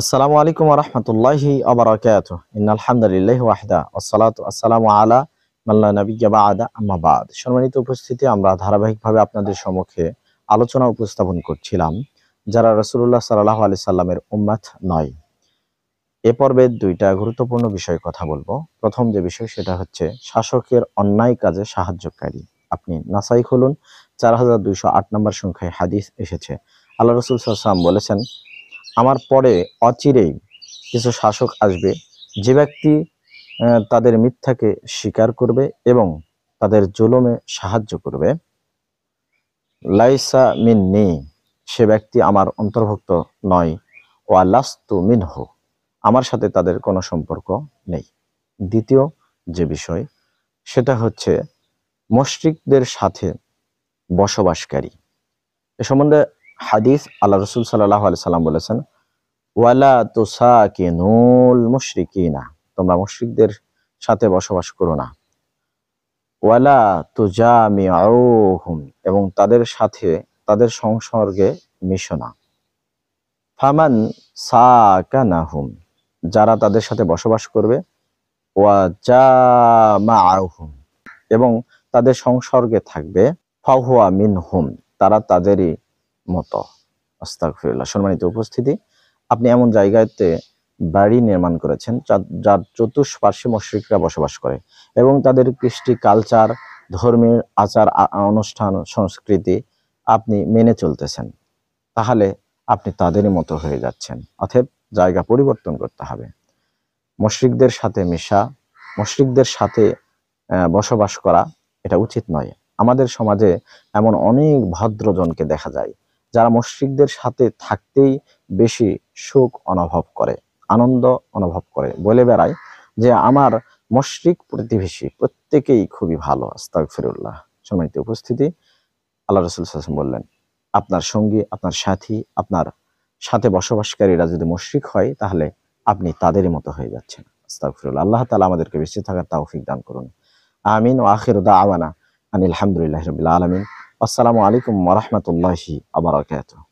আসসালামু আলাইকুম ওয়া রাহমাতুল্লাহি ওয়া বারাকাতুহু। ইন্নাল হামদালিল্লাহি ওয়াহদা ওয়াসসালাতু ওয়াসসালামু আলা মান লা নাবিয়্যা বা'দা আম্মা বা'দ। সম্মানিত উপস্থিতি, আমরা ধারাবাহিকভাবে আপনাদের সম্মুখে আলোচনা উপস্থাপন করছিলাম যারা রাসূলুল্লাহ সাল্লাল্লাহু আলাইহি সাল্লামের উম্মত নয়। এ পর্বে দুইটা গুরুত্বপূর্ণ বিষয়ে কথা বলবো। প্রথম যে বিষয় সেটা হচ্ছে শাসকের অন্যায় কাজে সাহায্যকারী। আপনি নাসাই খুলুন, 4208 নম্বর সংখ্যায় হাদিস এসেছে। আল্লাহ রাসূল সাল্লাল্লাহু আলাইহি ওয়াসাল্লাম বলেছেন, আমার পরে অচিরেই কিছু শাসক আসবে, যে ব্যক্তি তাদের মিথ্যাকে স্বীকার করবে এবং তাদের জুলুমে সাহায্য করবে, লাইসা মিন্নি, সে ব্যক্তি আমার অন্তর্ভুক্ত নয়, ওয়া লাস্তু মিনহু, আমার সাথে তাদের কোনো সম্পর্ক নেই। দ্বিতীয় যে বিষয় সেটা হচ্ছে মুশরিকদের সাথে বসবাসকারী। এ সম্বন্ধে হাদিস আল্লাহ রাসূল সাল্লাল্লাহু আলাইহি সাল্লাম বলেছেন, ওয়ালা তুসাকিনুল মুশরিকিনা, তোমরা মুশরিকদের সাথে বসবাস করো না। ওয়ালা তুজামিউহুম, এবং তাদের সাথে তাদের সংসর্গে মিশো না। ফামান সাকানাহুম, যারা তাদের সাথে বসবাস করবে, ওয়া জামাআহুম, এবং তাদের সংসর্গে থাকবে, ফাহুয়া মিনহুম, তারা তাদেরই মতো। আস্তাগফিরুল্লাহ। সম্মানিত উপস্থিতি, আপনি এমন জায়গাতে বাড়ি নির্মাণ করেছেন যার চতুষ্পার্শ্বে মুশরিকরা বসবাস করে এবং তাদের কৃষ্টি, কালচার, ধর্মের আচার অনুষ্ঠান, সংস্কৃতি আপনি মেনে চলতেছেন, তাহলে আপনি তাদেরই মতো হয়ে যাচ্ছেন। অতএব জায়গা পরিবর্তন করতে হবে। মুশরিকদের সাথে মেশা, মুশরিকদের সাথে বসবাস করা এটা উচিত নয়। আমাদের সমাজে এমন অনেক ভদ্রজনকে দেখা যায় যারা মুশরিকদের সাথে থাকতেই বেশি সুখ অনুভব করে, আনন্দ অনুভব করে, বলে বেড়ায় যে আমার মুশরিক প্রতিবেশী প্রত্যেকেই খুবই ভালো। আস্তাগফিরুল্লাহ। সম্মানিত উপস্থিতি, আল্লাহ রাসূল সাল্লাল্লাহু আলাইহি ওয়াসাল্লাম বললেন, আপনার সঙ্গী, আপনার সাথী, আপনার সাথে বসবাসকারীরা যদি মুশরিক হয়, তাহলে আপনি তাদেরই মতো হয়ে যাচ্ছেন। আস্তাগফিরুল্লাহ। আল্লাহ তাআলা আমাদেরকে বেঁচে থাকার তৌফিক দান করুন। আমিন। ওয়া আখিরু দাওয়ানা আনিল হামদুলিল্লাহি রাব্বিল আলামিন। আসসালামু আলাইকুম ওয়া রাহমাতুল্লাহি ওয়া বারাকাতুহু।